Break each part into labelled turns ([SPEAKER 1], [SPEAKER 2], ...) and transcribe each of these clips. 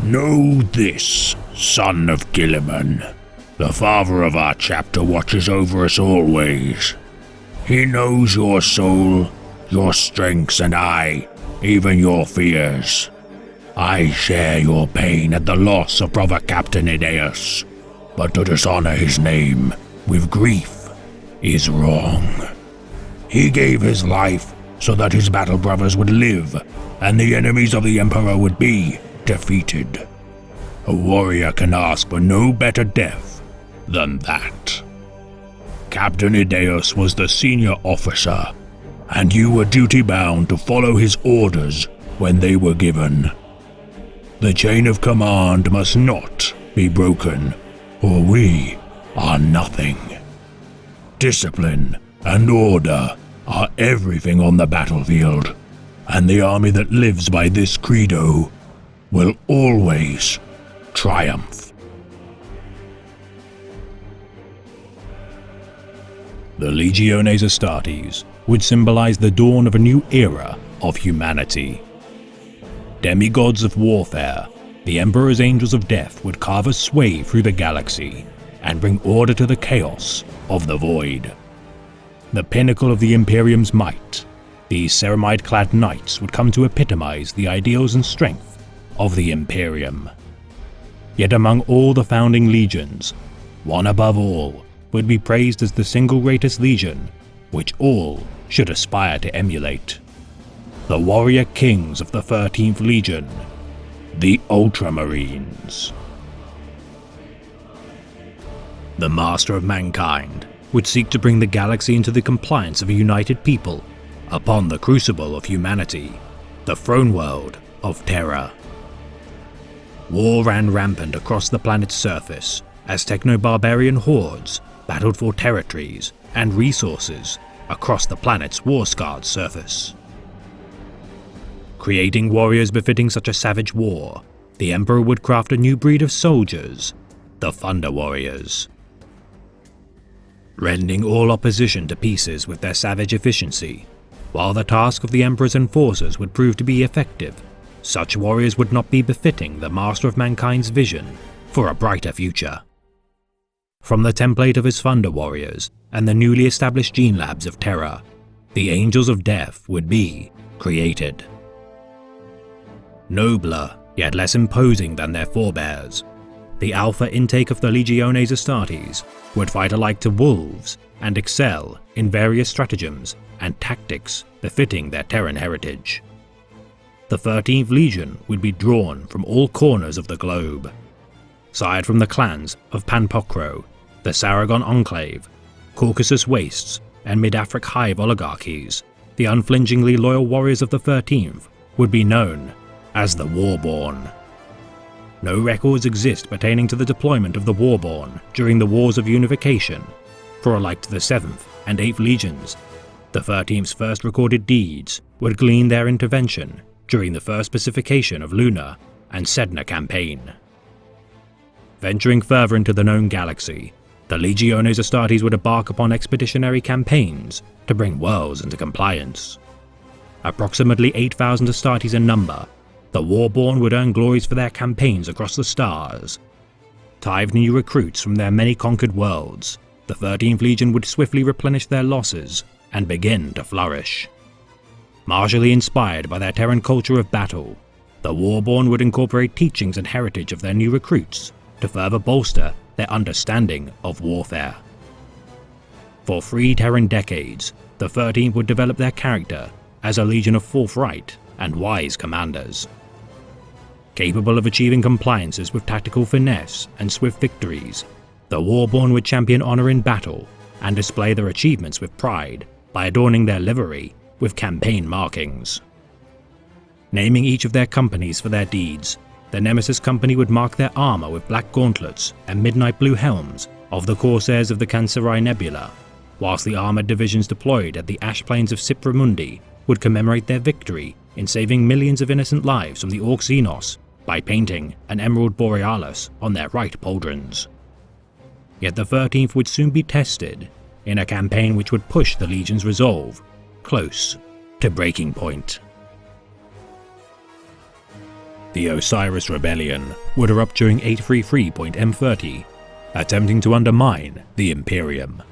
[SPEAKER 1] Know this, son of Gilliman. The father of our chapter watches over us always. He knows your soul, your strengths, and even your fears. I share your pain at the loss of brother Captain Idaeus, but to dishonor his name with grief is wrong. He gave his life so that his battle brothers would live, and the enemies of the Emperor would be defeated. A warrior can ask for no better death than that. Captain Idaeus was the senior officer, and you were duty-bound to follow his orders when they were given. The chain of command must not be broken, or we are nothing. Discipline and order are everything on the battlefield, and the army that lives by this credo will always triumph. The Legiones Astartes would symbolize the dawn of a new era of humanity. Demigods of warfare, the Emperor's Angels of Death would carve a sway through the galaxy and bring order to the chaos of the void. The pinnacle of the Imperium's might, these ceramide-clad knights would come to epitomize the ideals and strength of the Imperium. Yet among all the founding legions, one above all would be praised as the single greatest legion, which all should aspire to emulate. The warrior kings of the 13th Legion, the Ultramarines. The Master of Mankind would seek to bring the galaxy into the compliance of a united people upon the crucible of humanity, the throne world of Terra. War ran rampant across the planet's surface as techno-barbarian hordes battled for territories and resources across the planet's war-scarred surface. Creating warriors befitting such a savage war, the Emperor would craft a new breed of soldiers, the Thunder Warriors. Rending all opposition to pieces with their savage efficiency, while the task of the Emperor's enforcers would prove to be effective, such warriors would not be befitting the Master of Mankind's vision for a brighter future. From the template of his Thunder Warriors and the newly established gene labs of Terra, the Angels of Death would be created. Nobler, yet less imposing than their forebears, the Alpha intake of the Legiones Astartes would fight alike to wolves and excel in various stratagems and tactics befitting their Terran heritage. The 13th Legion would be drawn from all corners of the globe. Sired from the clans of Panpokro, the Saragon Enclave, Caucasus Wastes, and Mid-Afric Hive oligarchies, the unflinchingly loyal warriors of the 13th would be known as the Warborn. No records exist pertaining to the deployment of the Warborn during the Wars of Unification, for alike to the 7th and 8th Legions, the 13th's first recorded deeds would glean their intervention during the first pacification of Luna and Sedna campaign. Venturing further into the known galaxy, the Legiones Astartes would embark upon expeditionary campaigns to bring worlds into compliance. Approximately 8,000 Astartes in number, the Warborn would earn glories for their campaigns across the stars. Tithe new recruits from their many conquered worlds, the 13th Legion would swiftly replenish their losses and begin to flourish. Martially inspired by their Terran culture of battle, the Warborn would incorporate teachings and heritage of their new recruits to further bolster their understanding of warfare. For 3 Terran decades, the 13th would develop their character as a legion of forthright and wise commanders. Capable of achieving compliances with tactical finesse and swift victories, the Warborn would champion honor in battle and display their achievements with pride by adorning their livery with campaign markings. Naming each of their companies for their deeds, the Nemesis Company would mark their armor with black gauntlets and midnight blue helms of the Corsairs of the Canceri Nebula, whilst the armored divisions deployed at the ash plains of Cypra Mundi would commemorate their victory in saving millions of innocent lives from the Orc Xenos by painting an Emerald Borealis on their right pauldrons. Yet the 13th would soon be tested in a campaign which would push the Legion's resolve close to breaking point. The Osiris Rebellion would erupt during 833.M30, attempting to undermine the Imperium.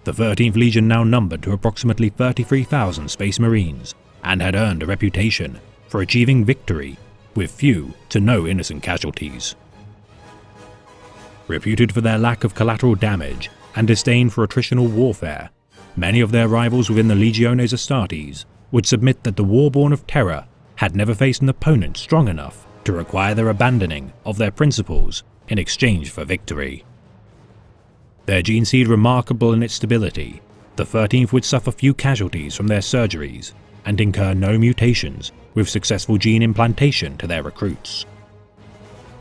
[SPEAKER 1] The 13th Legion now numbered to approximately 33,000 Space Marines and had earned a reputation for achieving victory with few to no innocent casualties. Reputed for their lack of collateral damage and disdain for attritional warfare, many of their rivals within the Legiones Astartes would submit that the Warborn of Terra had never faced an opponent strong enough to require their abandoning of their principles in exchange for victory. Their gene seed remarkable in its stability, the 13th would suffer few casualties from their surgeries and incur no mutations with successful gene implantation to their recruits.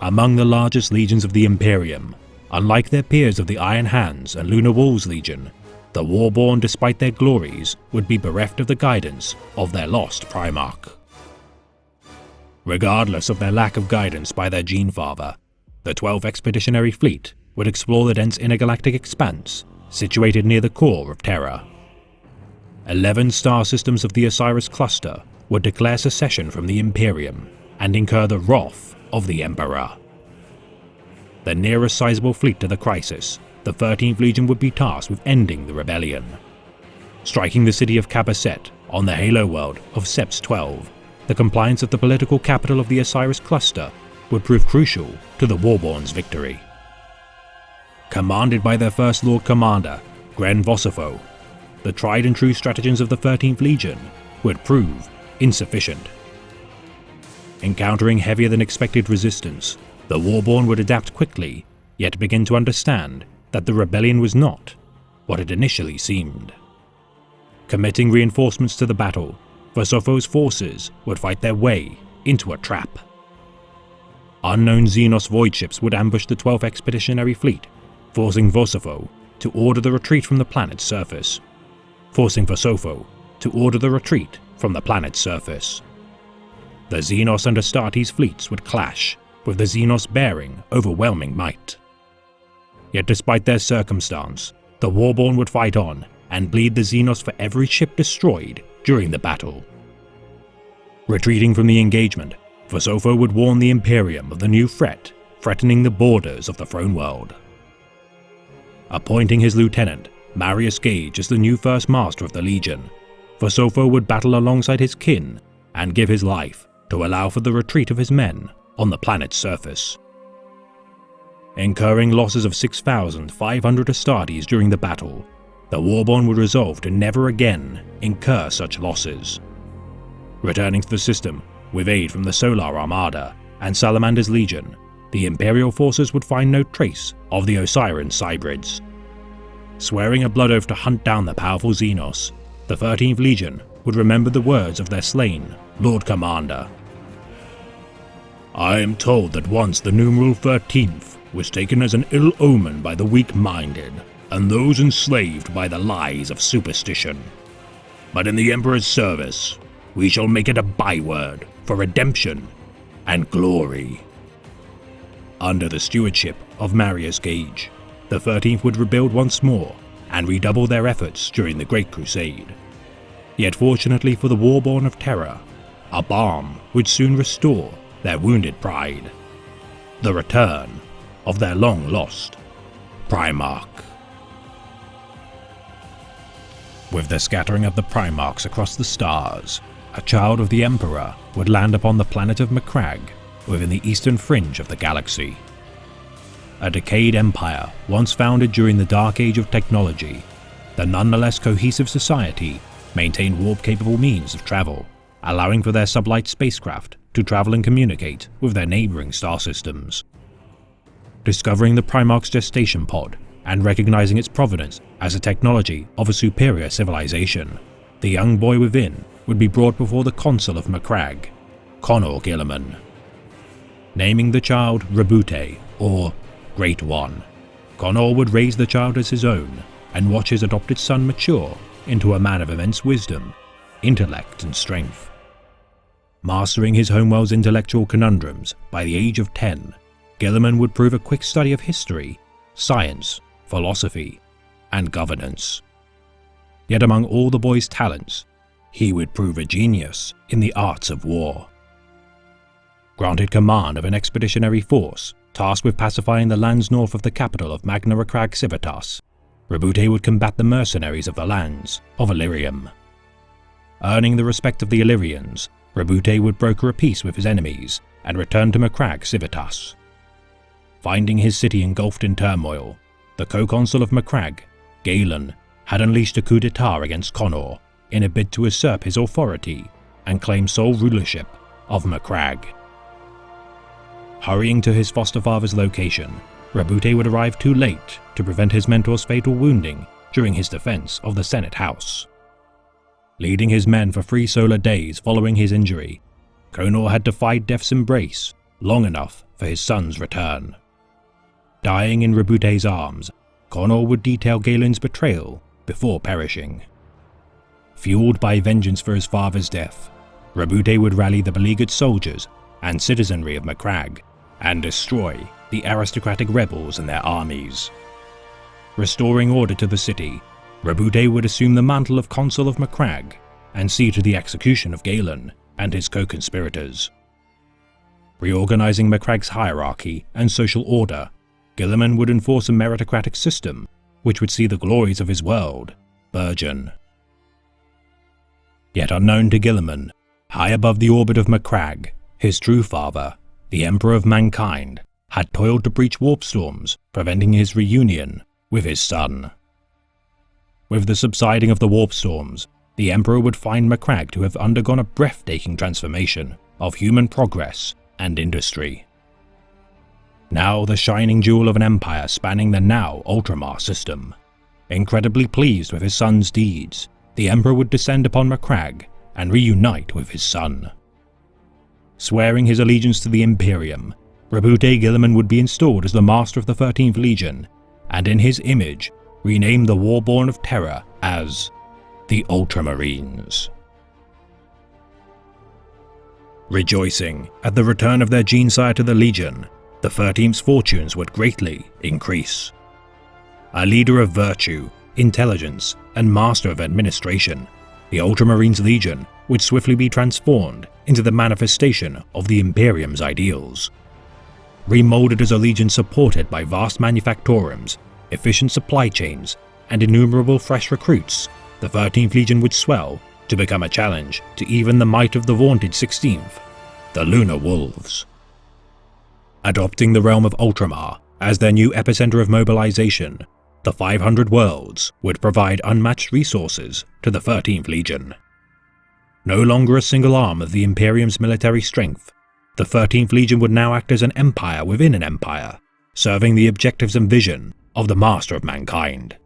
[SPEAKER 1] Among the largest legions of the Imperium, unlike their peers of the Iron Hands and Lunar Wolves Legion, the Warborn, despite their glories, would be bereft of the guidance of their lost Primarch. Regardless of their lack of guidance by their gene father, the 12th Expeditionary Fleet would explore the dense intergalactic expanse situated near the core of Terra. 11 star systems of the Osiris Cluster would declare secession from the Imperium and incur the wrath of the Emperor. The nearest sizable fleet to the crisis, the 13th Legion would be tasked with ending the rebellion. Striking the city of Cabasset on the Halo world of Seps 12, the compliance of the political capital of the Osiris Cluster would prove crucial to the Warborn's victory. Commanded by their First Lord Commander, Gren Vosifo, the tried and true stratagems of the 13th Legion would prove insufficient. Encountering heavier than expected resistance, the Warborn would adapt quickly, yet begin to understand that the rebellion was not what it initially seemed. Committing reinforcements to the battle, Vosofo's forces would fight their way into a trap. Unknown Xenos void ships would ambush the 12th Expeditionary Fleet, forcing Vosifo to order the retreat from the planet's surface. The Xenos and Astartes fleets would clash, with the Xenos bearing overwhelming might. Yet despite their circumstance, the Warborn would fight on and bleed the Xenos for every ship destroyed during the battle. Retreating from the engagement, Vosofo would warn the Imperium of the new threat threatening the borders of the Throne World. Appointing his lieutenant, Marius Gage, as the new First Master of the Legion, Vosofo would battle alongside his kin and give his life to allow for the retreat of his men on the planet's surface. Incurring losses of 6,500 Astartes during the battle, the Warborn would resolve to never again incur such losses. Returning to the system with aid from the Solar Armada and Salamander's Legion, the Imperial forces would find no trace of the Osiris Cybrids. Swearing a blood oath to hunt down the powerful Xenos, the 13th Legion would remember the words of their slain Lord Commander. "I am told that once the numeral 13th was taken as an ill omen by the weak-minded and those enslaved by the lies of superstition. But in the Emperor's service, we shall make it a byword for redemption and glory." Under the stewardship of Marius Gage, the 13th would rebuild once more and redouble their efforts during the Great Crusade. Yet fortunately for the Warborn of Terra, a balm would soon restore their wounded pride. The return of their long-lost Primarch. With the scattering of the Primarchs across the stars, a child of the Emperor would land upon the planet of Macragge within the eastern fringe of the galaxy. A decayed empire once founded during the Dark Age of technology, the nonetheless cohesive society maintained warp-capable means of travel, allowing for their sublight spacecraft to travel and communicate with their neighboring star systems. Discovering the Primarch's gestation pod and recognizing its provenance as a technology of a superior civilization, the young boy within would be brought before the Consul of Macragge, Connor Gilliman. Naming the child Rebute, or Great One, Connor would raise the child as his own and watch his adopted son mature into a man of immense wisdom, intellect and strength. Mastering his homeworld's intellectual conundrums by the age of 10, Gilliman would prove a quick study of history, science, philosophy, and governance. Yet among all the boy's talents, he would prove a genius in the arts of war. granted command of an expeditionary force tasked with pacifying the lands north of the capital of Magna Racrag Civitas, Roboute would combat the mercenaries of the lands of Illyrium. Earning the respect of the Illyrians, Roboute would broker a peace with his enemies and return to Macragge Civitas. Finding his city engulfed in turmoil, the co-consul of Macragge, Galen, had unleashed a coup d'etat against Connor in a bid to usurp his authority and claim sole rulership of Macragge. Hurrying to his foster father's location, Roboute would arrive too late to prevent his mentor's fatal wounding during his defense of the Senate House. Leading his men for 3 solar days following his injury, Connor had defied death's embrace long enough for his son's return. Dying in Roboute's arms, Connor would detail Galen's betrayal before perishing. Fueled by vengeance for his father's death, Roboute would rally the beleaguered soldiers and citizenry of Macragge and destroy the aristocratic rebels and their armies. Restoring order to the city, Roboute would assume the mantle of Consul of Macragge and see to the execution of Galen and his co-conspirators. Reorganizing Macragge's hierarchy and social order, Guilliman would enforce a meritocratic system which would see the glories of his world burgeon. Yet unknown to Guilliman, high above the orbit of Macragge, his true father, the Emperor of Mankind, had toiled to breach warp storms, preventing his reunion with his son. With the subsiding of the warp storms, the Emperor would find Macragge to have undergone a breathtaking transformation of human progress and industry. Now the shining jewel of an empire spanning the now Ultramar system. Incredibly pleased with his son's deeds, the Emperor would descend upon Macragge and reunite with his son. Swearing his allegiance to the Imperium, Roboute Guilliman would be installed as the Master of the 13th Legion, and in his image, renamed the Warborn of Terror as the Ultramarines. Rejoicing at the return of their Gene-Sire to the Legion, the 13th's fortunes would greatly increase. A leader of virtue, intelligence, and master of administration, the Ultramarines Legion would swiftly be transformed into the manifestation of the Imperium's ideals. Remolded as a legion supported by vast manufactorums, efficient supply chains, and innumerable fresh recruits, the 13th Legion would swell to become a challenge to even the might of the vaunted 16th, the Lunar Wolves. Adopting the realm of Ultramar as their new epicenter of mobilization, the 500 Worlds would provide unmatched resources to the 13th Legion. No longer a single arm of the Imperium's military strength, the 13th Legion would now act as an empire within an empire, serving the objectives and vision of the Master of Mankind.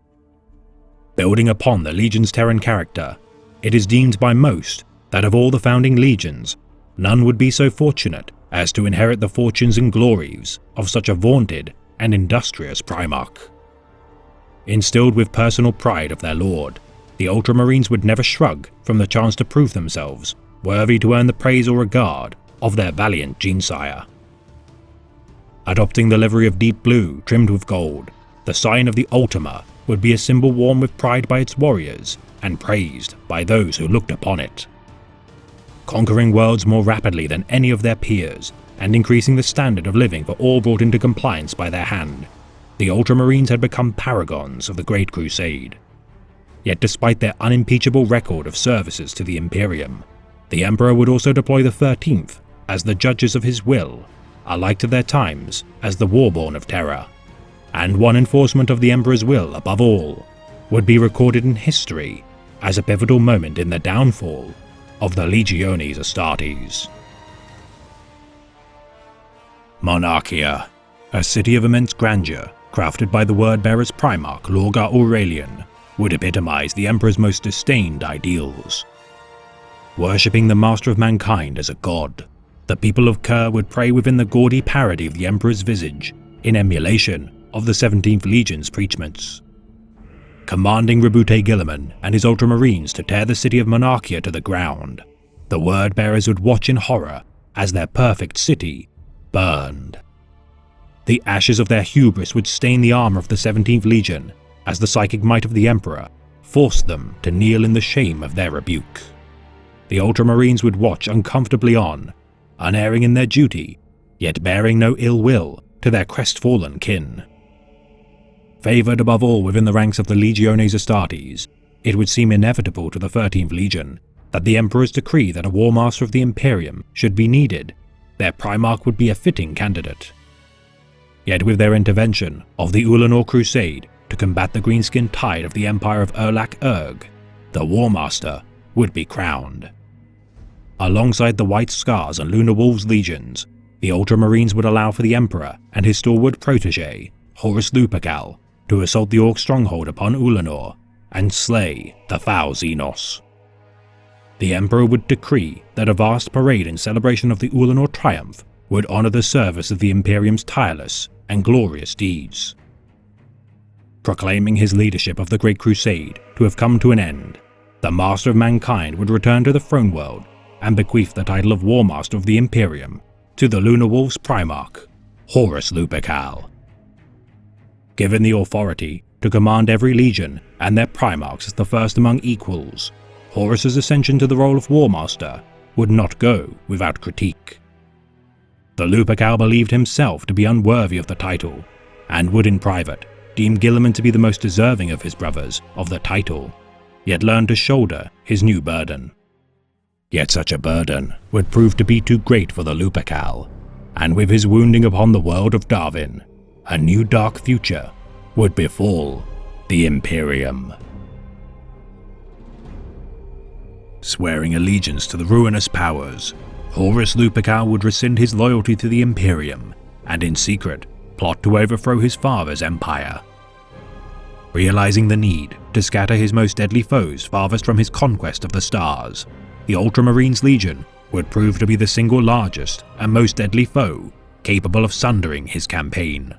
[SPEAKER 1] Building upon the Legion's Terran character, it is deemed by most that of all the founding legions, none would be so fortunate as to inherit the fortunes and glories of such a vaunted and industrious Primarch. Instilled with personal pride of their lord, the Ultramarines would never shrug from the chance to prove themselves worthy to earn the praise or regard of their valiant Gene-Sire. Adopting the livery of deep blue trimmed with gold, the sign of the Ultima would be a symbol worn with pride by its warriors and praised by those who looked upon it. Conquering worlds more rapidly than any of their peers and increasing the standard of living for all brought into compliance by their hand, the Ultramarines had become paragons of the Great Crusade. Yet despite their unimpeachable record of services to the Imperium, the Emperor would also deploy the 13th as the judges of his will, alike to their times as the Warborn of Terror. And one enforcement of the Emperor's will, above all, would be recorded in history as a pivotal moment in the downfall of the Legiones Astartes. Monarchia, a city of immense grandeur, crafted by the word-bearer's Primarch Lorgar Aurelian, would epitomize the Emperor's most disdained ideals. Worshipping the Master of Mankind as a god, the people of Kerr would pray within the gaudy parody of the Emperor's visage, in emulation of the 17th Legion's preachments. Commanding Roboute Guilliman and his Ultramarines to tear the city of Monarchia to the ground, the word-bearers would watch in horror as their perfect city burned. The ashes of their hubris would stain the armor of the 17th Legion as the psychic might of the Emperor forced them to kneel in the shame of their rebuke. The Ultramarines would watch uncomfortably on, unerring in their duty, yet bearing no ill will to their crestfallen kin. Favoured above all within the ranks of the Legiones Astartes, it would seem inevitable to the 13th Legion that the Emperor's decree that a War Master of the Imperium should be needed, their Primarch would be a fitting candidate. Yet with their intervention of the Ulanor Crusade to combat the greenskin tide of the Empire of Erlak Erg, the War Master would be crowned. Alongside the White Scars and Lunar Wolves legions, the Ultramarines would allow for the Emperor and his stalwart protege, Horus Lupercal, to assault the Orc stronghold upon Ulanor and slay the foul Xenos. The Emperor would decree that a vast parade in celebration of the Ulanor triumph would honour the service of the Imperium's tireless and glorious deeds. Proclaiming his leadership of the Great Crusade to have come to an end, the Master of Mankind would return to the throne world and bequeath the title of War Master of the Imperium to the Lunar Wolves Primarch, Horus Lupercal. Given the authority to command every legion and their Primarchs as the first among equals, Horus's ascension to the role of War Master would not go without critique. The Lupercal believed himself to be unworthy of the title, and would in private deem Guilliman to be the most deserving of his brothers of the title, yet learn to shoulder his new burden. Yet such a burden would prove to be too great for the Lupercal, and with his wounding upon the world of Darwin, a new dark future would befall the Imperium. Swearing allegiance to the ruinous powers, Horus Lupercal would rescind his loyalty to the Imperium, and in secret plot to overthrow his father's empire. Realizing the need to scatter his most deadly foes farthest from his conquest of the stars, the Ultramarines Legion would prove to be the single largest and most deadly foe capable of sundering his campaign.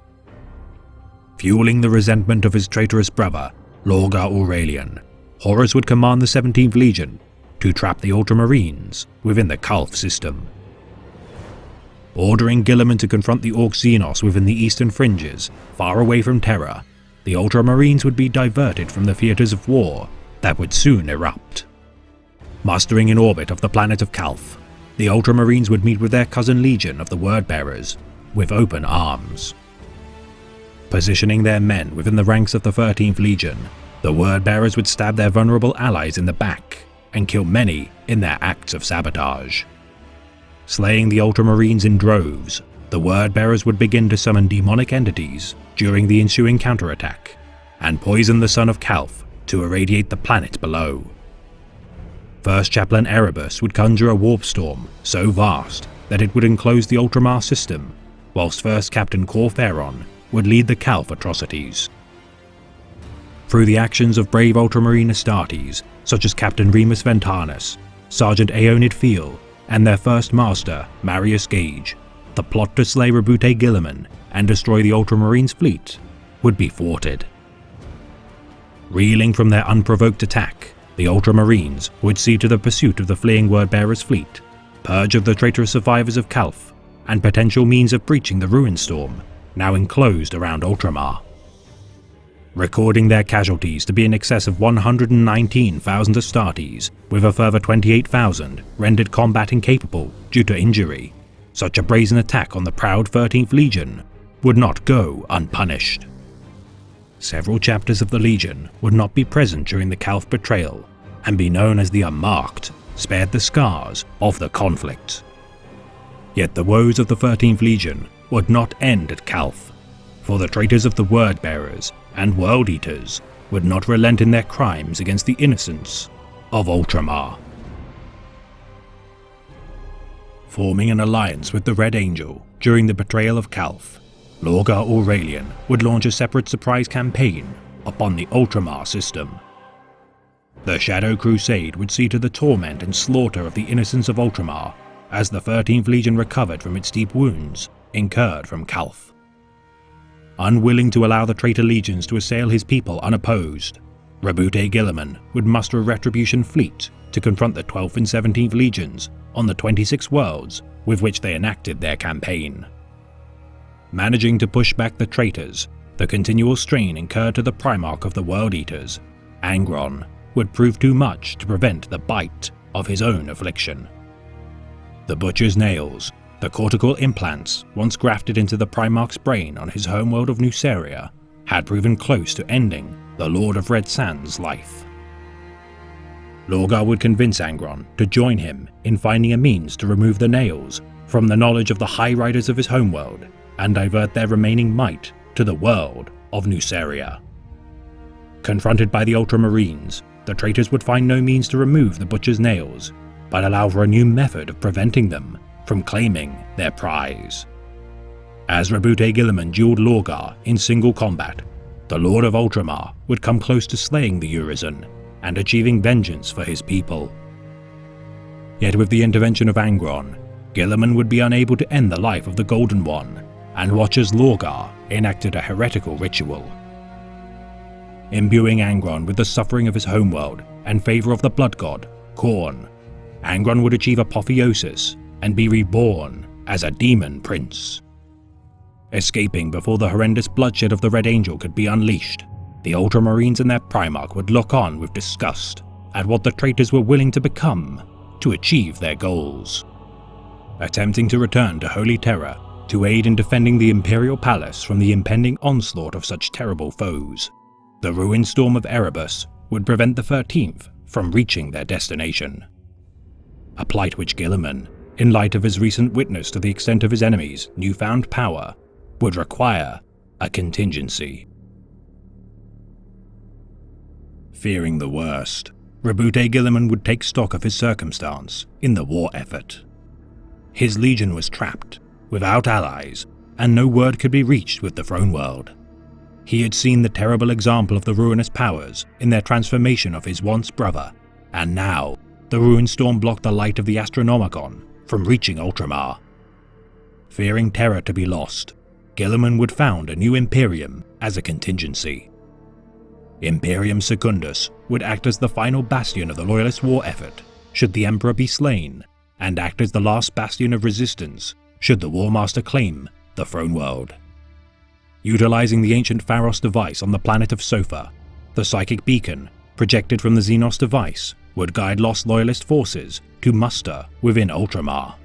[SPEAKER 1] Fueling the resentment of his traitorous brother, Lorgar Aurelian, Horus would command the 17th Legion to trap the Ultramarines within the Calth system. Ordering Guilliman to confront the Orc Xenos within the eastern fringes, far away from Terra, the Ultramarines would be diverted from the theatres of war that would soon erupt. Mustering in orbit of the planet of Calth, the Ultramarines would meet with their cousin legion of the Wordbearers with open arms. Positioning their men within the ranks of the 13th Legion, the Wordbearers would stab their vulnerable allies in the back and kill many in their acts of sabotage. Slaying the Ultramarines in droves, the Wordbearers would begin to summon demonic entities during the ensuing counterattack, and poison the sun of Calth to irradiate the planet below. First Chaplain Erebus would conjure a warp storm so vast that it would enclose the Ultramar system, whilst First Captain Cor Phaeron would lead the Calth atrocities. Through the actions of brave Ultramarine Astartes, such as Captain Remus Ventanus, Sergeant Aeonid Fiel, and their first master, Marius Gage, the plot to slay Rabute Guilliman and destroy the Ultramarines' fleet would be thwarted. Reeling from their unprovoked attack, the Ultramarines would see to the pursuit of the fleeing Wordbearers' fleet, purge of the traitorous survivors of Calth, and potential means of breaching the Ruin Storm, now enclosed around Ultramar. Recording their casualties to be in excess of 119,000 Astartes, with a further 28,000 rendered combat incapable due to injury, such a brazen attack on the proud 13th Legion would not go unpunished. Several chapters of the Legion would not be present during the Calth betrayal, and be known as the Unmarked, spared the scars of the conflict. Yet the woes of the 13th Legion would not end at Calth, for the traitors of the Wordbearers and World Eaters would not relent in their crimes against the innocents of Ultramar. Forming an alliance with the Red Angel during the betrayal of Calth, Lorgar Aurelian would launch a separate surprise campaign upon the Ultramar system. The Shadow Crusade would see to the torment and slaughter of the innocents of Ultramar as the 13th Legion recovered from its deep wounds incurred from Calth. Unwilling to allow the traitor legions to assail his people unopposed, Rabute Guilliman would muster a retribution fleet to confront the 12th and 17th Legions on the 26 worlds with which they enacted their campaign. Managing to push back the traitors, the continual strain incurred to the Primarch of the World Eaters, Angron, would prove too much to prevent the bite of his own affliction. The Butcher's nails, the cortical implants once grafted into the Primarch's brain on his homeworld of Nuceria, had proven close to ending the Lord of Red Sands' life. Lorgar would convince Angron to join him in finding a means to remove the nails from the knowledge of the High Riders of his homeworld and divert their remaining might to the world of Nuceria. Confronted by the Ultramarines, the traitors would find no means to remove the Butcher's nails, but allow for a new method of preventing them from claiming their prize. As Roboute Guilliman dueled Lorgar in single combat, the Lord of Ultramar would come close to slaying the Urizen and achieving vengeance for his people. Yet with the intervention of Angron, Guilliman would be unable to end the life of the Golden One, and watch as Lorgar enacted a heretical ritual. Imbuing Angron with the suffering of his homeworld and favor of the blood god, Khorne, Angron would achieve apotheosis and be reborn as a demon prince. Escaping before the horrendous bloodshed of the Red Angel could be unleashed, the Ultramarines and their Primarch would look on with disgust at what the traitors were willing to become to achieve their goals. Attempting to return to Holy Terra to aid in defending the Imperial Palace from the impending onslaught of such terrible foes, the ruined storm of Erebus would prevent the 13th from reaching their destination. A plight which Guilliman, in light of his recent witness to the extent of his enemies' newfound power, would require a contingency. Fearing the worst, Roboute Guilliman would take stock of his circumstance in the war effort. His legion was trapped, without allies, and no word could be reached with the Throne World. He had seen the terrible example of the ruinous powers in their transformation of his once brother, and now the ruined storm blocked the light of the Astronomicon from reaching Ultramar. Fearing Terra to be lost, Guilliman would found a new Imperium as a contingency. Imperium Secundus would act as the final bastion of the Loyalist war effort should the Emperor be slain, and act as the last bastion of resistance should the War Master claim the Throne World. Utilizing the ancient Pharos device on the planet of Sofa, the psychic beacon, projected from the Xenos device, would guide lost Loyalist forces to muster within Ultramar.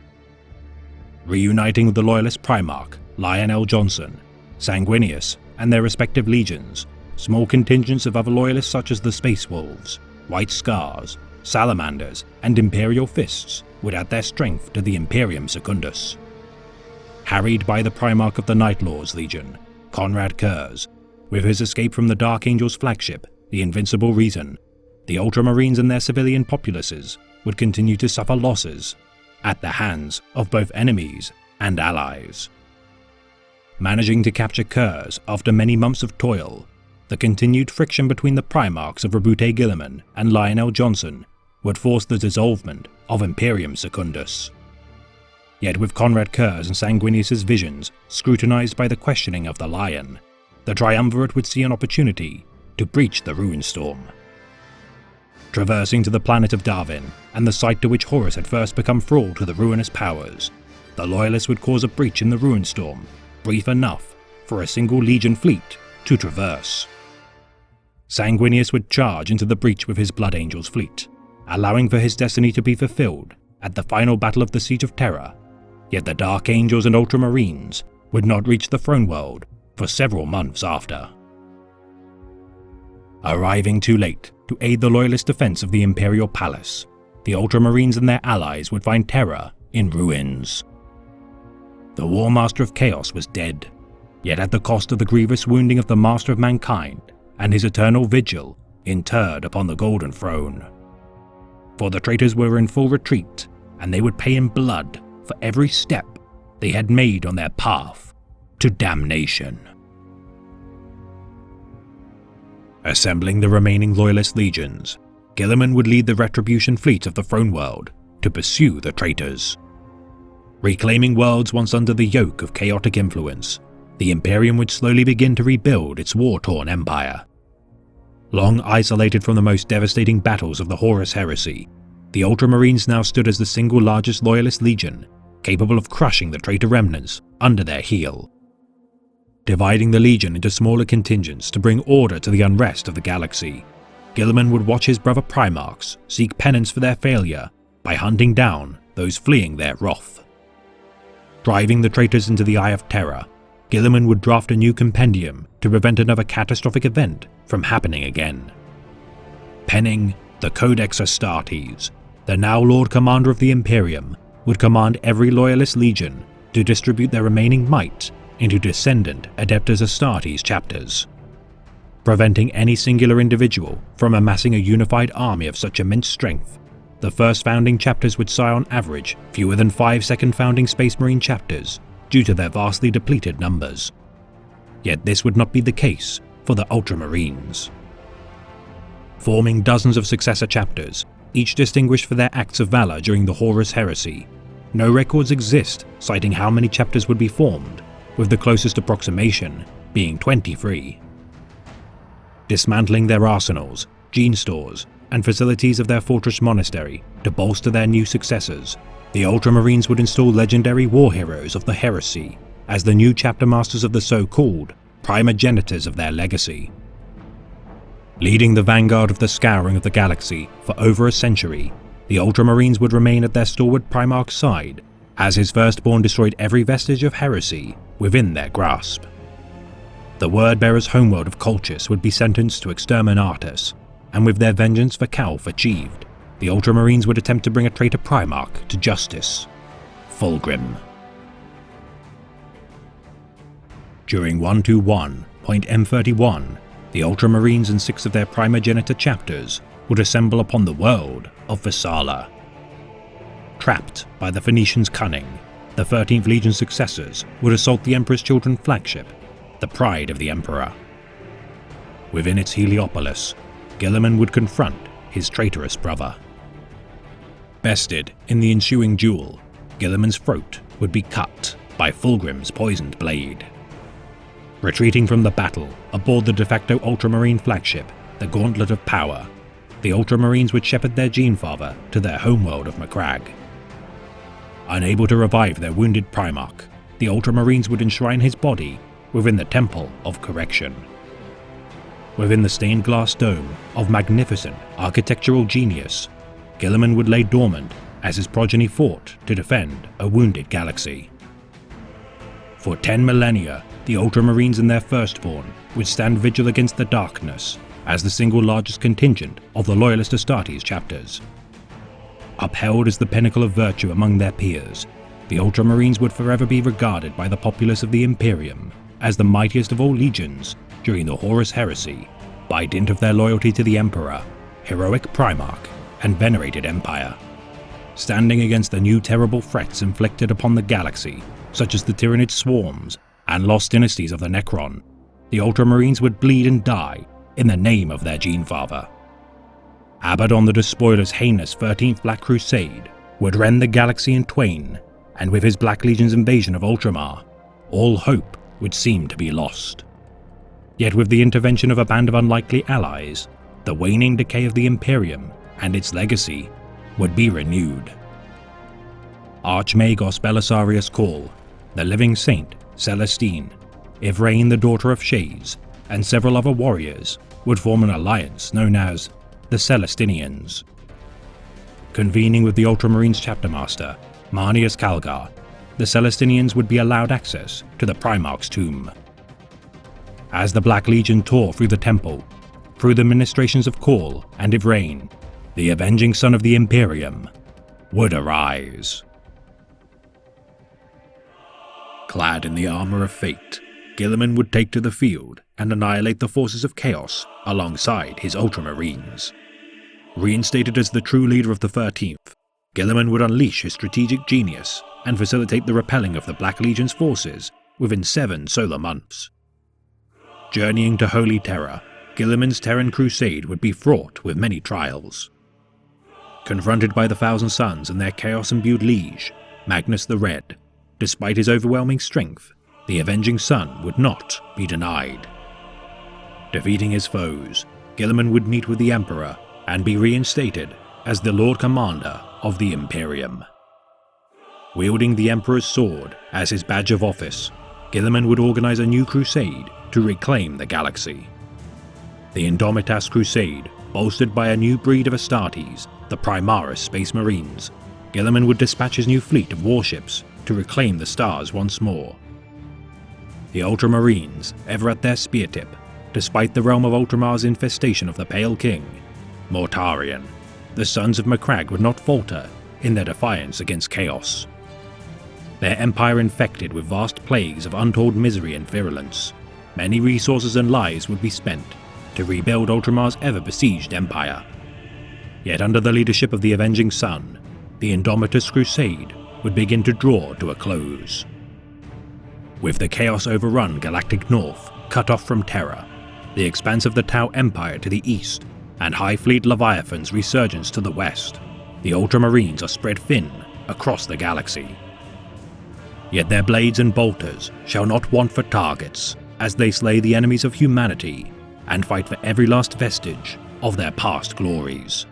[SPEAKER 1] Reuniting with the Loyalist Primarch, Lionel Johnson, Sanguinius, and their respective legions, small contingents of other Loyalists such as the Space Wolves, White Scars, Salamanders, and Imperial Fists would add their strength to the Imperium Secundus. Harried by the Primarch of the Night Lords Legion, Konrad Curze, with his escape from the Dark Angel's flagship, the Invincible Reason, the Ultramarines and their civilian populaces would continue to suffer losses at the hands of both enemies and allies. Managing to capture Curze after many months of toil, the continued friction between the Primarchs of Roboute Guilliman and Lionel Johnson would force the dissolvement of Imperium Secundus. Yet with Konrad Curze and Sanguinius' visions scrutinized by the questioning of the Lion, the Triumvirate would see an opportunity to breach the Ruinstorm. Traversing to the planet of Darwin, and the site to which Horus had first become thrall to the ruinous powers, the Loyalists would cause a breach in the Ruinstorm, brief enough for a single Legion fleet to traverse. Sanguinius would charge into the breach with his Blood Angels fleet, allowing for his destiny to be fulfilled at the final battle of the Siege of Terra, yet the Dark Angels and Ultramarines would not reach the Throne World for several months after. Arriving too late to aid the Loyalist defense of the Imperial Palace, the Ultramarines and their allies would find Terra in ruins. The War Master of Chaos was dead, yet at the cost of the grievous wounding of the Master of Mankind and his eternal vigil interred upon the Golden Throne. For the traitors were in full retreat, and they would pay in blood for every step they had made on their path to damnation. Assembling the remaining Loyalist legions, Guilliman would lead the Retribution fleet of the Throne World to pursue the traitors. Reclaiming worlds once under the yoke of chaotic influence, the Imperium would slowly begin to rebuild its war-torn empire. Long isolated from the most devastating battles of the Horus Heresy, the Ultramarines now stood as the single largest Loyalist legion, capable of crushing the traitor remnants under their heel. Dividing the legion into smaller contingents to bring order to the unrest of the galaxy, Guilliman would watch his brother Primarchs seek penance for their failure by hunting down those fleeing their wrath. Driving the traitors into the Eye of Terror, Guilliman would draft a new compendium to prevent another catastrophic event from happening again. Penning the Codex Astartes, the now Lord Commander of the Imperium would command every Loyalist legion to distribute their remaining might into descendant Adeptus Astartes chapters. Preventing any singular individual from amassing a unified army of such immense strength, the first founding chapters would sire on average fewer than 5 second founding Space Marine chapters due to their vastly depleted numbers. Yet this would not be the case for the Ultramarines. Forming dozens of successor chapters, each distinguished for their acts of valor during the Horus Heresy, no records exist citing how many chapters would be formed, with the closest approximation being 23. Dismantling their arsenals, gene stores, and facilities of their fortress monastery to bolster their new successors, the Ultramarines would install legendary war heroes of the Heresy as the new chapter masters of the so-called primogenitors of their legacy. Leading the vanguard of the scouring of the galaxy for over a century, the Ultramarines would remain at their stalwart Primarch's side as his firstborn destroyed every vestige of heresy within their grasp. The word-bearer's homeworld of Colchis would be sentenced to exterminatus, and with their vengeance for Calph achieved, the Ultramarines would attempt to bring a traitor Primarch to justice, Fulgrim. During 121.M31, the Ultramarines and 6 of their primogenitor chapters would assemble upon the world of Vesala. Trapped by the Phoenicians' cunning, the 13th Legion's successors would assault the Emperor's Children flagship, the Pride of the Emperor. Within its Heliopolis, Guilliman would confront his traitorous brother. Bested in the ensuing duel, Guilliman's throat would be cut by Fulgrim's poisoned blade. Retreating from the battle aboard the de facto Ultramarine flagship, the Gauntlet of Power, the Ultramarines would shepherd their Genefather to their homeworld of Macragge. Unable to revive their wounded Primarch, the Ultramarines would enshrine his body within the Temple of Correction. Within the stained glass dome of magnificent architectural genius, Guilliman would lay dormant as his progeny fought to defend a wounded galaxy. For 10 millennia, the Ultramarines and their firstborn would stand vigil against the darkness as the single largest contingent of the Loyalist Astartes chapters. Upheld as the pinnacle of virtue among their peers, the Ultramarines would forever be regarded by the populace of the Imperium as the mightiest of all legions during the Horus Heresy by dint of their loyalty to the Emperor, heroic Primarch, and venerated Empire. Standing against the new terrible threats inflicted upon the galaxy, such as the Tyranid swarms and lost dynasties of the Necron, the Ultramarines would bleed and die in the name of their Genefather. Abaddon the Despoiler's heinous 13th Black Crusade would rend the galaxy in twain, and with his Black Legion's invasion of Ultramar, all hope would seem to be lost. Yet with the intervention of a band of unlikely allies, the waning decay of the Imperium and its legacy would be renewed. Archmagos Belisarius Cawl, the living saint Celestine, Yvraine the daughter of Shaze, and several other warriors would form an alliance known as the Celestinians. Convening with the Ultramarines chapter master, Marneus Calgar, the Celestinians would be allowed access to the Primarch's tomb. As the Black Legion tore through the temple, through the ministrations of Cawl and Yvraine, the avenging son of the Imperium would arise. Clad in the armor of fate, Guilliman would take to the field and annihilate the forces of chaos alongside his Ultramarines. Reinstated as the true leader of the 13th, Guilliman would unleash his strategic genius and facilitate the repelling of the Black Legion's forces within 7 solar months. Journeying to Holy Terra, Guilliman's Terran crusade would be fraught with many trials. Confronted by the Thousand Suns and their chaos-imbued liege, Magnus the Red, despite his overwhelming strength, the avenging sun would not be denied. Defeating his foes, Guilliman would meet with the Emperor and be reinstated as the Lord Commander of the Imperium. Wielding the Emperor's sword as his badge of office, Guilliman would organize a new crusade to reclaim the galaxy. The Indomitas Crusade, bolstered by a new breed of Astartes, the Primaris Space Marines, Guilliman would dispatch his new fleet of warships to reclaim the stars once more. The Ultramarines, ever at their spear tip, despite the realm of Ultramar's infestation of the Pale King, Mortarion, the sons of Macragge would not falter in their defiance against chaos. Their empire infected with vast plagues of untold misery and virulence, many resources and lives would be spent to rebuild Ultramar's ever-besieged empire. Yet under the leadership of the Avenging Sun, the Indomitus Crusade would begin to draw to a close. With the chaos-overrun Galactic North cut off from Terra, the expanse of the Tau Empire to the east, and High Fleet Leviathan's resurgence to the west, the Ultramarines are spread thin across the galaxy. Yet their blades and bolters shall not want for targets as they slay the enemies of humanity and fight for every last vestige of their past glories.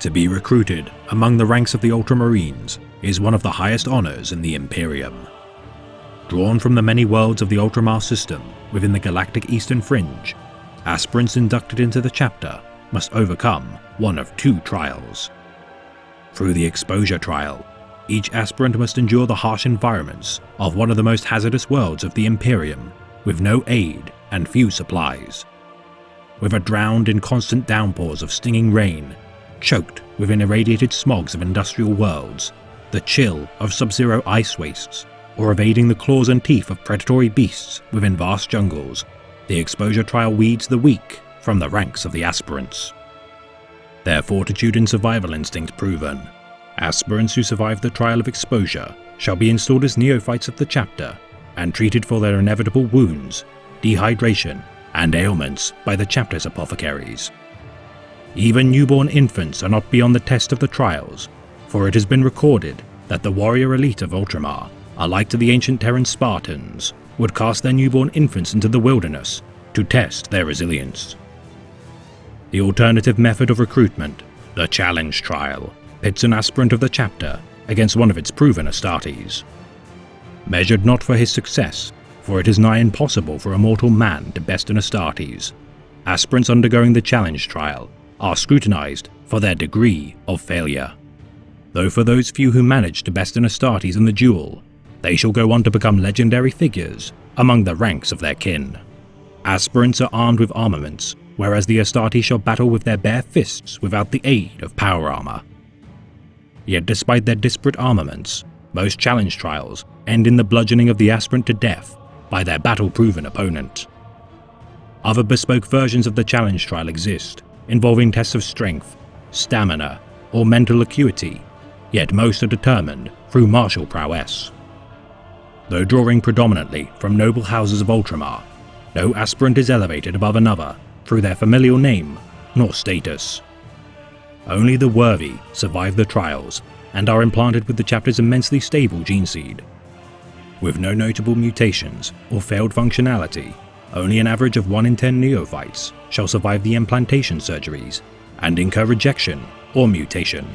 [SPEAKER 1] To be recruited among the ranks of the Ultramarines is one of the highest honors in the Imperium. Drawn from the many worlds of the Ultramar system within the galactic eastern fringe, aspirants inducted into the chapter must overcome one of two trials. Through the exposure trial, each aspirant must endure the harsh environments of one of the most hazardous worlds of the Imperium, with no aid and few supplies. Whether drowned in constant downpours of stinging rain, choked within irradiated smogs of industrial worlds, the chill of sub-zero ice wastes, or evading the claws and teeth of predatory beasts within vast jungles, the exposure trial weeds the weak from the ranks of the aspirants. Their fortitude and survival instinct proven, aspirants who survive the trial of exposure shall be installed as neophytes of the chapter and treated for their inevitable wounds, dehydration, and ailments by the chapter's apothecaries. Even newborn infants are not beyond the test of the trials, for it has been recorded that the warrior elite of Ultramar, alike to the ancient Terran Spartans, would cast their newborn infants into the wilderness to test their resilience. The alternative method of recruitment, the Challenge Trial, pits an aspirant of the chapter against one of its proven Astartes. Measured not for his success, for it is nigh impossible for a mortal man to best an Astartes, aspirants undergoing the Challenge Trial are scrutinized for their degree of failure. Though for those few who manage to best an Astartes in the duel, they shall go on to become legendary figures among the ranks of their kin. Aspirants are armed with armaments, whereas the Astartes shall battle with their bare fists without the aid of power armor. Yet despite their disparate armaments, most challenge trials end in the bludgeoning of the aspirant to death by their battle-proven opponent. Other bespoke versions of the challenge trial exist, involving tests of strength, stamina, or mental acuity, yet most are determined through martial prowess. Though drawing predominantly from noble houses of Ultramar, no aspirant is elevated above another through their familial name nor status. Only the worthy survive the trials and are implanted with the chapter's immensely stable gene seed. With no notable mutations or failed functionality, only an average of 1 in 10 neophytes shall survive the implantation surgeries and incur rejection or mutation.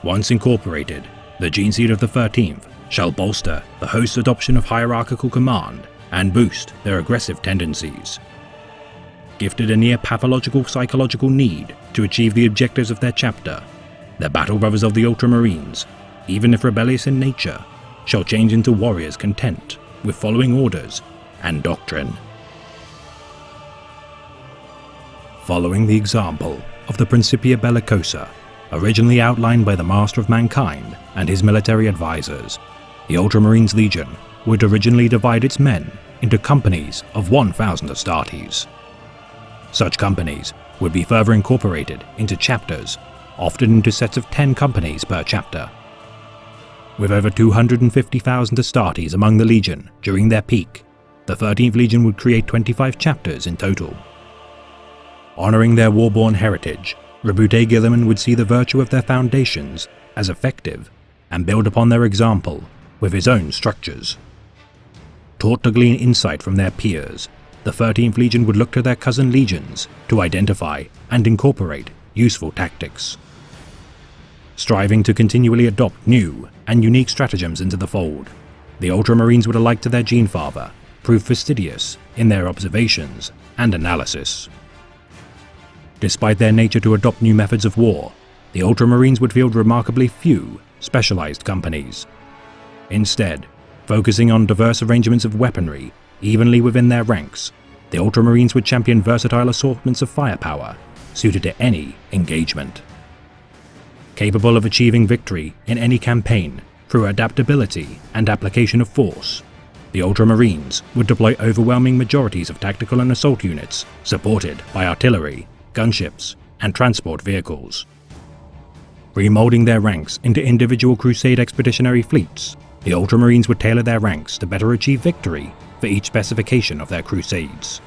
[SPEAKER 1] Once incorporated, the gene seed of the 13th shall bolster the host's adoption of hierarchical command and boost their aggressive tendencies. Gifted a near-pathological psychological need to achieve the objectives of their chapter, the battle brothers of the Ultramarines, even if rebellious in nature, shall change into warriors content with following orders and doctrine. Following the example of the Principia Bellicosa, originally outlined by the Master of Mankind and his military advisors, the Ultramarines Legion would originally divide its men into companies of 1,000 Astartes. Such companies would be further incorporated into chapters, often into sets of 10 companies per chapter. With over 250,000 Astartes among the Legion during their peak, the 13th Legion would create 25 chapters in total. Honoring their warborn heritage, Roboute Guilliman would see the virtue of their foundations as effective and build upon their example with his own structures. Taught to glean insight from their peers, the 13th Legion would look to their cousin legions to identify and incorporate useful tactics. Striving to continually adopt new and unique stratagems into the fold, the Ultramarines would, alike to their gene father, prove fastidious in their observations and analysis. Despite their nature to adopt new methods of war, the Ultramarines would field remarkably few specialized companies. Instead, focusing on diverse arrangements of weaponry evenly within their ranks, the Ultramarines would champion versatile assortments of firepower suited to any engagement. Capable of achieving victory in any campaign through adaptability and application of force, the Ultramarines would deploy overwhelming majorities of tactical and assault units supported by artillery, gunships, and transport vehicles. Remolding their ranks into individual Crusade expeditionary fleets, the Ultramarines would tailor their ranks to better achieve victory for each specification of their crusades.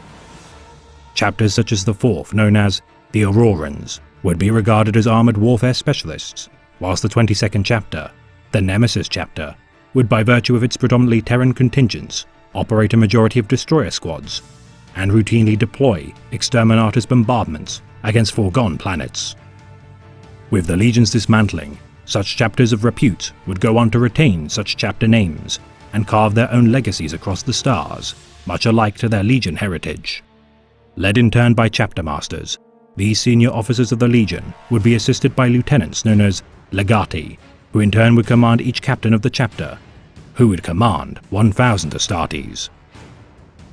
[SPEAKER 1] Chapters such as the 4th, known as the Aurorans, would be regarded as armoured warfare specialists, whilst the 22nd chapter, the Nemesis chapter, would by virtue of its predominantly Terran contingents operate a majority of destroyer squads and routinely deploy exterminatus bombardments against foregone planets. With the Legion's dismantling, such chapters of repute would go on to retain such chapter names and carve their own legacies across the stars, much alike to their Legion heritage. Led in turn by chapter masters, these senior officers of the Legion would be assisted by lieutenants known as legati, who in turn would command each captain of the chapter, who would command 1,000 Astartes.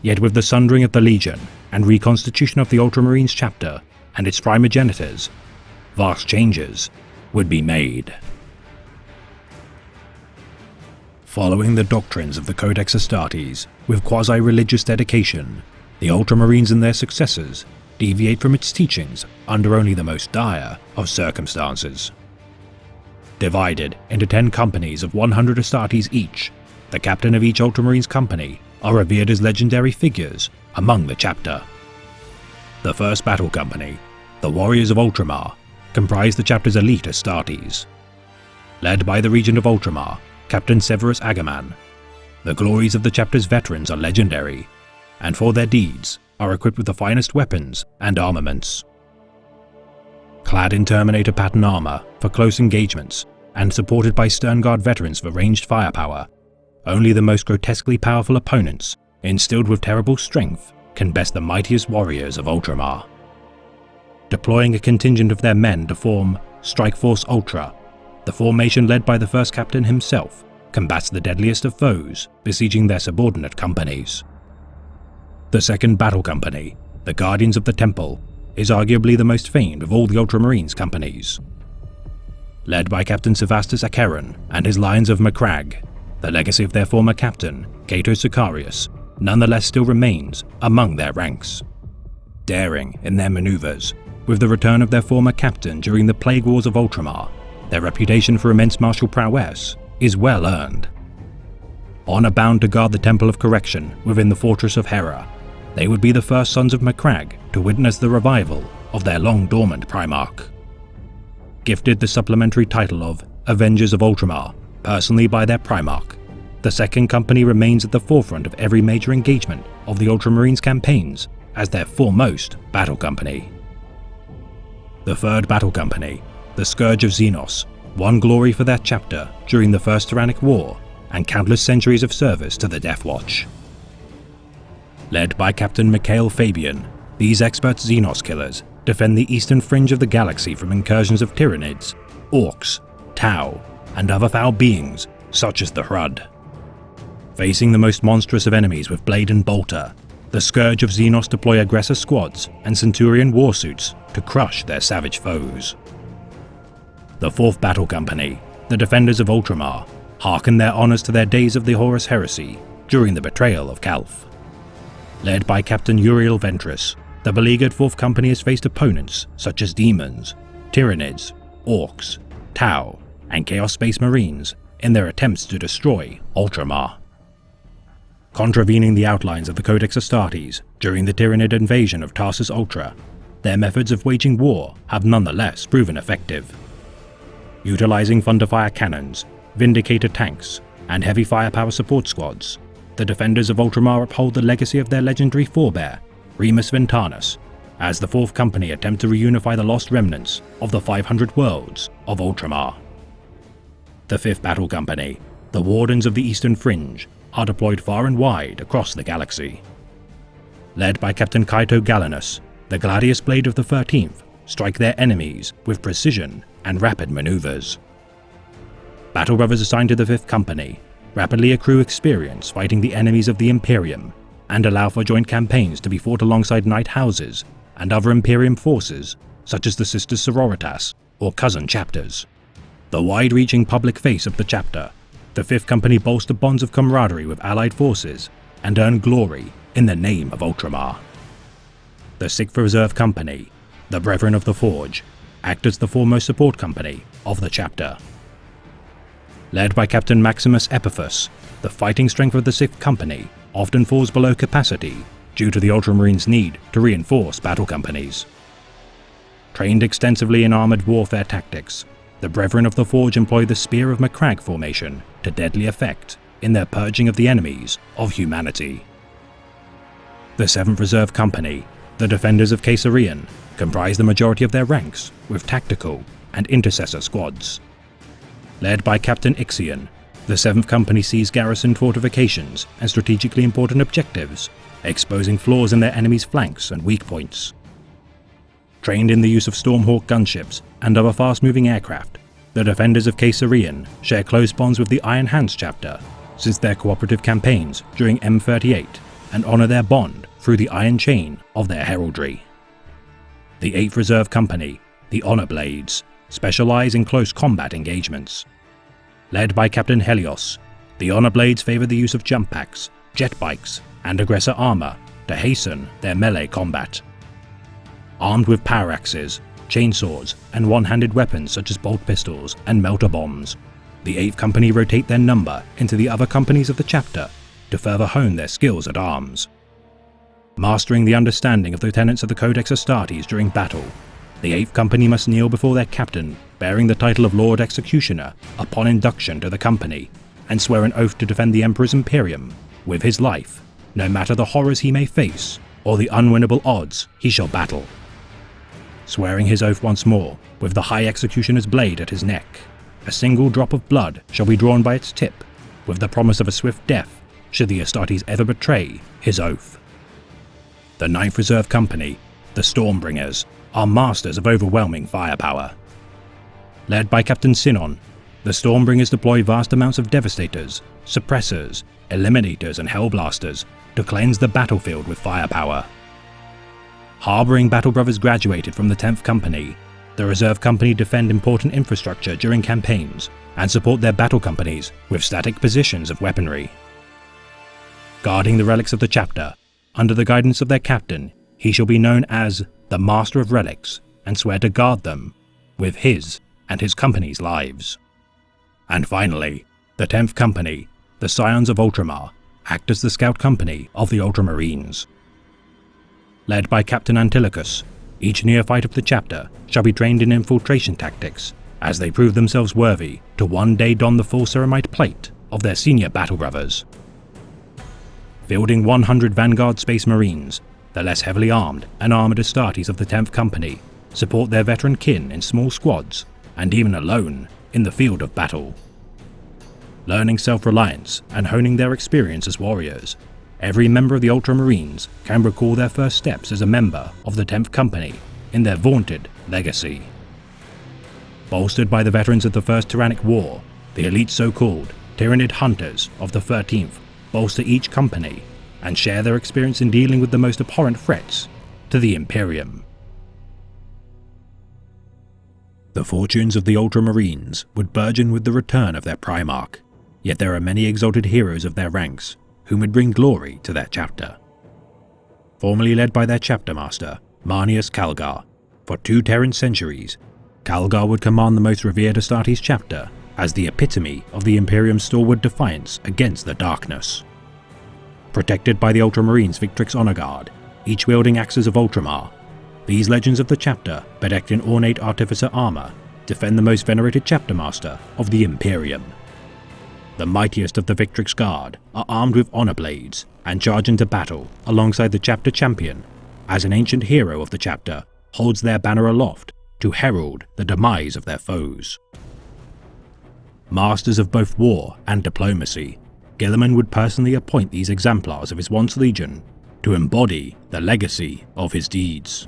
[SPEAKER 1] Yet with the sundering of the Legion and reconstitution of the Ultramarines chapter and its primogenitors, vast changes would be made. Following the doctrines of the Codex Astartes with quasi-religious dedication, the Ultramarines and their successors deviate from its teachings under only the most dire of circumstances. Divided into 10 companies of 100 Astartes each, the captain of each Ultramarines company are revered as legendary figures among the chapter. The first battle company, the Warriors of Ultramar, comprise the chapter's elite Astartes. Led by the Regent of Ultramar, Captain Severus Agaman, the glories of the chapter's veterans are legendary, and for their deeds are equipped with the finest weapons and armaments. Clad in Terminator pattern armor for close engagements and supported by Sternguard veterans for ranged firepower, only the most grotesquely powerful opponents, instilled with terrible strength, can best the mightiest warriors of Ultramar. Deploying a contingent of their men to form Strike Force Ultra, the formation led by the first captain himself combats the deadliest of foes besieging their subordinate companies. The second battle company, the Guardians of the Temple, is arguably the most famed of all the Ultramarines companies. Led by Captain Sevastus Acheron and his Lions of Macragge, the legacy of their former captain, Cato Sicarius, nonetheless still remains among their ranks. Daring in their maneuvers, with the return of their former captain during the Plague Wars of Ultramar, their reputation for immense martial prowess is well earned. Honor-bound to guard the Temple of Correction within the Fortress of Hera, they would be the first sons of Macragge to witness the revival of their long-dormant Primarch. Gifted the supplementary title of Avengers of Ultramar personally by their Primarch, the second company remains at the forefront of every major engagement of the Ultramarines campaigns as their foremost battle company. The third battle company, the Scourge of Xenos, won glory for their chapter during the First Tyrannic War and countless centuries of service to the Death Watch. Led by Captain Mikhail Fabian, these expert Xenos killers defend the eastern fringe of the galaxy from incursions of Tyranids, Orcs, Tau, and other foul beings such as the Hrud. Facing the most monstrous of enemies with blade and bolter, the Scourge of Xenos deploy aggressor squads and Centurion warsuits to crush their savage foes. The fourth battle company, the Defenders of Ultramar, hearken their honours to their days of the Horus Heresy during the betrayal of Calth. Led by Captain Uriel Ventress, the beleaguered fourth company has faced opponents such as demons, Tyranids, Orcs, Tau, and Chaos Space Marines in their attempts to destroy Ultramar. Contravening the outlines of the Codex Astartes during the Tyranid invasion of Tarsus Ultra, their methods of waging war have nonetheless proven effective. Utilizing Thunderfire cannons, Vindicator tanks, and heavy firepower support squads, the Defenders of Ultramar uphold the legacy of their legendary forebear, Remus Ventanus, as the Fourth Company attempt to reunify the lost remnants of the 500 worlds of Ultramar. The Fifth Battle Company, the Wardens of the Eastern Fringe, are deployed far and wide across the galaxy. Led by Captain Kaito Galenus, the Gladius Blade of the 13th strike their enemies with precision and rapid maneuvers. Battle Brothers assigned to the 5th Company rapidly accrue experience fighting the enemies of the Imperium and allow for joint campaigns to be fought alongside Knight Houses and other Imperium forces such as the Sisters Sororitas or cousin chapters. The wide-reaching public face of the chapter, the 5th Company bolster bonds of camaraderie with allied forces and earn glory in the name of Ultramar. The 6th Reserve Company, the Brethren of the Forge, act as the foremost support company of the chapter. Led by Captain Maximus Epiphus, the fighting strength of the 6th Company often falls below capacity due to the Ultramarines' need to reinforce battle companies. Trained extensively in armored warfare tactics, the Brethren of the Forge employ the Spear of Macragge formation to deadly effect in their purging of the enemies of humanity. The 7th Reserve Company, the Defenders of Caesarion, comprise the majority of their ranks with tactical and intercessor squads. Led by Captain Ixion, the 7th Company sees garrisoned fortifications and strategically important objectives, exposing flaws in their enemies' flanks and weak points. Trained in the use of Stormhawk gunships and other fast-moving aircraft, the Defenders of Caesarion share close bonds with the Iron Hands chapter since their cooperative campaigns during M38 and honour their bond through the iron chain of their heraldry. The 8th Reserve Company, the Honor Blades, specialise in close combat engagements. Led by Captain Helios, the Honor Blades favour the use of jump packs, jet bikes, and aggressor armour to hasten their melee combat. Armed with power axes, chainsaws, and one-handed weapons such as bolt pistols and melter bombs, the 8th Company rotate their number into the other companies of the chapter to further hone their skills at arms. Mastering the understanding of the tenets of the Codex Astartes during battle, the 8th Company must kneel before their captain, bearing the title of Lord Executioner upon induction to the company, and swear an oath to defend the Emperor's Imperium with his life, no matter the horrors he may face or the unwinnable odds he shall battle. Swearing his oath once more, with the High Executioner's blade at his neck, a single drop of blood shall be drawn by its tip, with the promise of a swift death should the Astartes ever betray his oath. The 9th Reserve Company, the Stormbringers, are masters of overwhelming firepower. Led by Captain Sinon, the Stormbringers deploy vast amounts of Devastators, Suppressors, Eliminators and Hellblasters to cleanse the battlefield with firepower. Harbouring Battle Brothers graduated from the 10th Company, the Reserve Company defend important infrastructure during campaigns and support their battle companies with static positions of weaponry. Guarding the relics of the chapter, under the guidance of their captain, he shall be known as the Master of Relics and swear to guard them with his and his company's lives. And finally, the 10th Company, the Scions of Ultramar, act as the scout company of the Ultramarines. Led by Captain Antilochus, each neophyte of the chapter shall be trained in infiltration tactics as they prove themselves worthy to one day don the full ceramite plate of their senior battle brothers. Fielding 100 Vanguard Space Marines, the less heavily armed and armoured Astartes of the 10th Company support their veteran kin in small squads and even alone in the field of battle. Learning self-reliance and honing their experience as warriors, every member of the Ultramarines can recall their first steps as a member of the 10th Company in their vaunted legacy. Bolstered by the veterans of the First Tyrannic War, the elite so-called Tyranid Hunters of the 13th bolster each company and share their experience in dealing with the most abhorrent threats to the Imperium. The fortunes of the Ultramarines would burgeon with the return of their Primarch, yet there are many exalted heroes of their ranks whom would bring glory to their chapter. Formerly led by their chapter master, Marneus Calgar, for 2 Terran centuries, Calgar would command the most revered Astartes chapter as the epitome of the Imperium's stalwart defiance against the darkness. Protected by the Ultramarines' Victrix Honor Guard, each wielding axes of Ultramar, these legends of the chapter, bedecked in ornate artificer armor, defend the most venerated chapter master of the Imperium. The mightiest of the Victrix Guard are armed with honor blades and charge into battle alongside the chapter champion, as an ancient hero of the chapter holds their banner aloft to herald the demise of their foes. Masters of both war and diplomacy, Guilliman would personally appoint these exemplars of his once legion to embody the legacy of his deeds.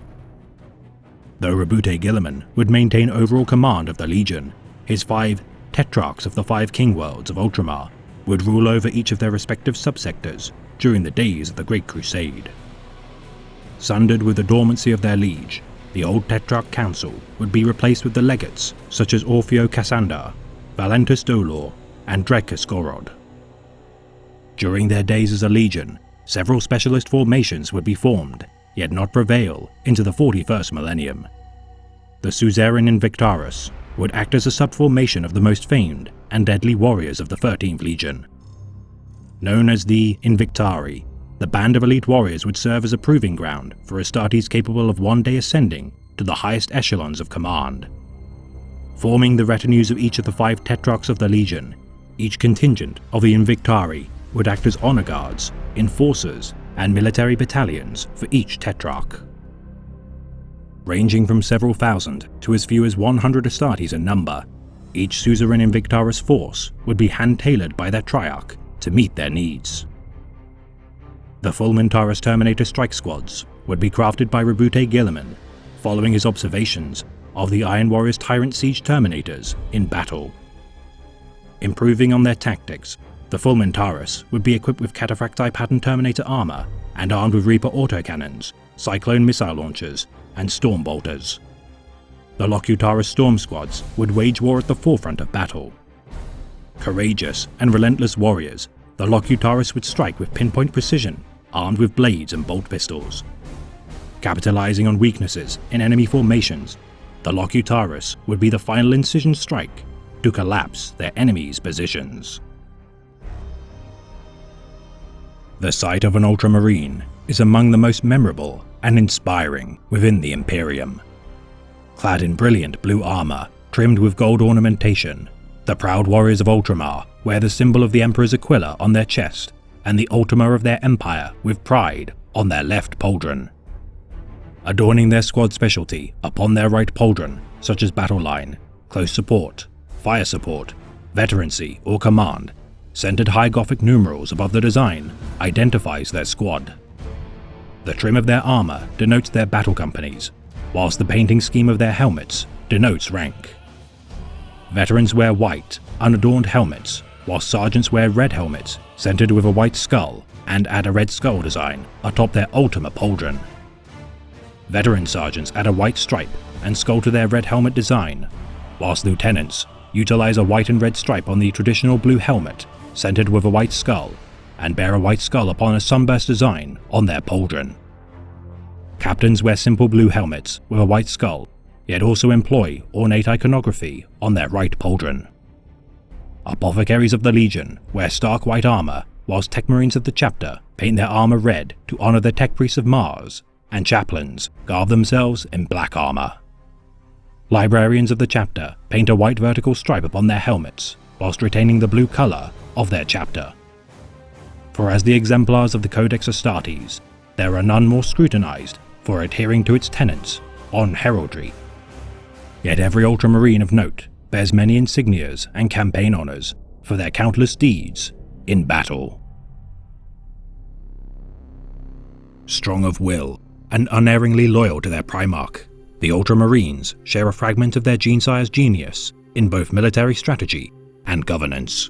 [SPEAKER 1] Though Roboute Guilliman would maintain overall command of the Legion, his 5 Tetrarchs of the 5 King Worlds of Ultramar would rule over each of their respective subsectors during the days of the Great Crusade. Sundered with the dormancy of their liege, the old Tetrarch Council would be replaced with the legates such as Orfeo Cassandar, Valentus Dolor, and Dracus Gorod. During their days as a legion, several specialist formations would be formed, yet not prevail into the 41st millennium. The Suzerain Invictarus would act as a subformation of the most famed and deadly warriors of the 13th Legion. Known as the Invictari, the band of elite warriors would serve as a proving ground for Astartes capable of one day ascending to the highest echelons of command. Forming the retinues of each of the 5 Tetrarchs of the Legion, each contingent of the Invictari would act as honor guards, enforcers, and military battalions for each Tetrarch. Ranging from several thousand to as few as 100 Astartes in number, each Suzerain Invictarus force would be hand-tailored by their Triarch to meet their needs. The Fulmentarus Terminator strike squads would be crafted by Roboute Guilliman, following his observations of the Iron Warrior's Tyrant Siege Terminators in battle. Improving on their tactics, the Fulmentarus would be equipped with Cataphracti pattern Terminator armor and armed with Reaper autocannons, Cyclone missile launchers, and Storm bolters. The Locutarus Storm Squads would wage war at the forefront of battle. Courageous and relentless warriors, the Locutarus would strike with pinpoint precision, armed with blades and bolt pistols. Capitalizing on weaknesses in enemy formations, the Locutarus would be the final incision strike to collapse their enemies' positions. The sight of an Ultramarine is among the most memorable and inspiring within the Imperium. Clad in brilliant blue armor, trimmed with gold ornamentation, the proud warriors of Ultramar wear the symbol of the Emperor's Aquila on their chest and the Ultima of their empire with pride on their left pauldron. Adorning their squad specialty upon their right pauldron, such as battle line, close support, fire support, veterancy, or command, centered high Gothic numerals above the design identifies their squad. The trim of their armor denotes their battle companies, whilst the painting scheme of their helmets denotes rank. Veterans wear white, unadorned helmets, while sergeants wear red helmets centered with a white skull and add a red skull design atop their Ultima pauldron. Veteran sergeants add a white stripe and skull to their red helmet design, whilst lieutenants utilize a white and red stripe on the traditional blue helmet centered with a white skull and bear a white skull upon a sunburst design on their pauldron. Captains wear simple blue helmets with a white skull, yet also employ ornate iconography on their right pauldron. Apothecaries of the Legion wear stark white armor, whilst Tech Marines of the chapter paint their armor red to honor the Tech Priests of Mars, and chaplains garb themselves in black armor. Librarians of the chapter paint a white vertical stripe upon their helmets, whilst retaining the blue color of their chapter. For as the exemplars of the Codex Astartes, there are none more scrutinized for adhering to its tenets on heraldry. Yet every Ultramarine of note bears many insignias and campaign honors for their countless deeds in battle. Strong of will and unerringly loyal to their Primarch, the Ultramarines share a fragment of their Genesire's genius in both military strategy and governance.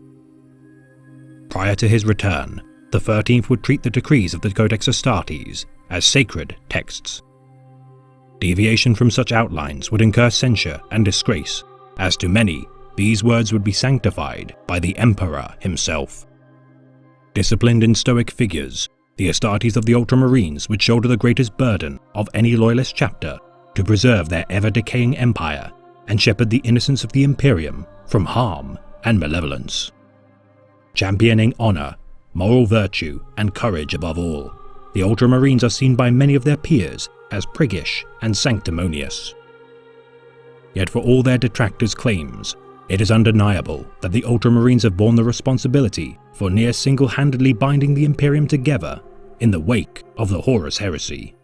[SPEAKER 1] Prior to his return, the 13th would treat the decrees of the Codex Astartes as sacred texts. Deviation from such outlines would incur censure and disgrace, as to many, these words would be sanctified by the Emperor himself. Disciplined in stoic figures, the Astartes of the Ultramarines would shoulder the greatest burden of any loyalist chapter to preserve their ever-decaying empire and shepherd the innocence of the Imperium from harm and malevolence. Championing honor, moral virtue, and courage above all, the Ultramarines are seen by many of their peers as priggish and sanctimonious. Yet for all their detractors' claims, it is undeniable that the Ultramarines have borne the responsibility for near single-handedly binding the Imperium together in the wake of the Horus Heresy.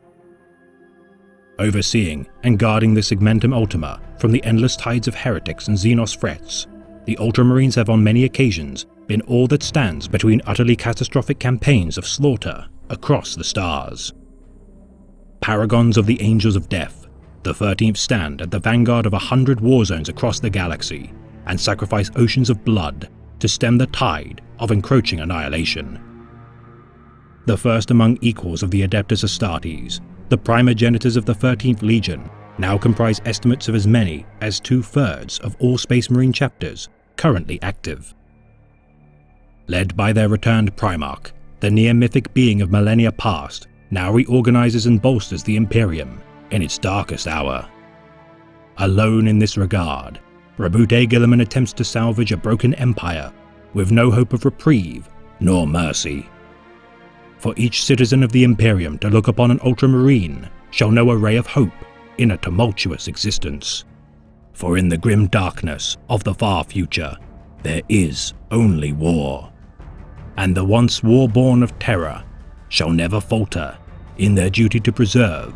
[SPEAKER 1] Overseeing and guarding the Segmentum Ultima from the endless tides of heretics and Xenos threats, the Ultramarines have on many occasions been all that stands between utterly catastrophic campaigns of slaughter across the stars. Paragons of the Angels of Death, The 13th stand at the vanguard of 100 war zones across the galaxy and sacrifice oceans of blood to stem the tide of encroaching annihilation. The first among equals of the Adeptus Astartes, the primogenitors of the 13th Legion now comprise estimates of as many as 2/3 of all Space Marine chapters currently active. Led by their returned Primarch, the near-mythic being of millennia past now reorganizes and bolsters the Imperium in its darkest hour. Alone in this regard, Roboute Guilliman attempts to salvage a broken empire with no hope of reprieve nor mercy. For each citizen of the Imperium to look upon an Ultramarine shall know a ray of hope in a tumultuous existence. For in the grim darkness of the far future, there is only war. And the once war-born of Terra shall never falter in their duty to preserve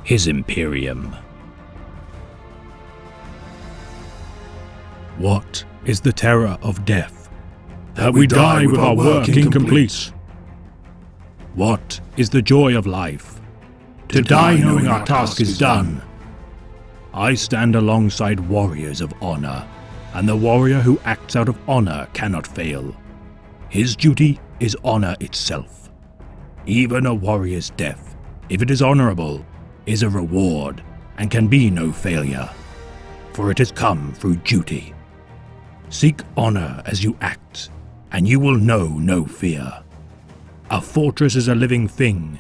[SPEAKER 1] his Imperium. What is the terror of death?
[SPEAKER 2] That we die with our work incomplete.
[SPEAKER 1] What is the joy of life?
[SPEAKER 2] To die knowing our task is done.
[SPEAKER 1] I stand alongside warriors of honor, and the warrior who acts out of honor cannot fail. His duty is honor itself. Even a warrior's death, if it is honorable, is a reward and can be no failure, for it has come through duty. Seek honor as you act, and you will know no fear. A fortress is a living thing.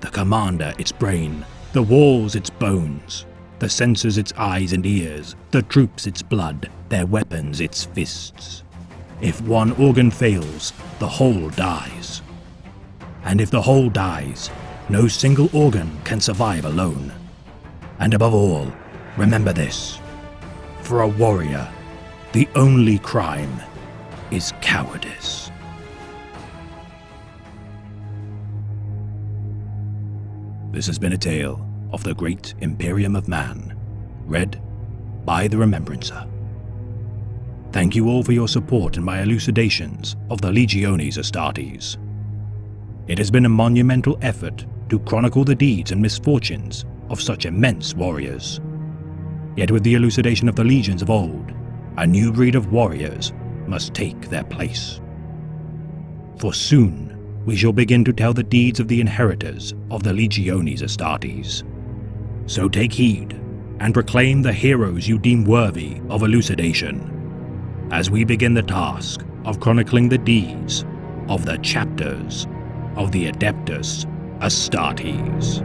[SPEAKER 1] The commander its brain, the walls its bones, the sensors its eyes and ears, the troops its blood, their weapons its fists. If one organ fails, the whole dies. And if the whole dies, no single organ can survive alone. And above all, remember this: for a warrior, the only crime is cowardice. This has been a tale of the Great Imperium of Man, read by the Remembrancer. Thank you all for your support in my elucidations of the Legiones Astartes. It has been a monumental effort to chronicle the deeds and misfortunes of such immense warriors. Yet with the elucidation of the legions of old, a new breed of warriors must take their place. For soon we shall begin to tell the deeds of the inheritors of the Legiones Astartes. So take heed and proclaim the heroes you deem worthy of elucidation, as we begin the task of chronicling the deeds of the chapters of the Adeptus Astartes.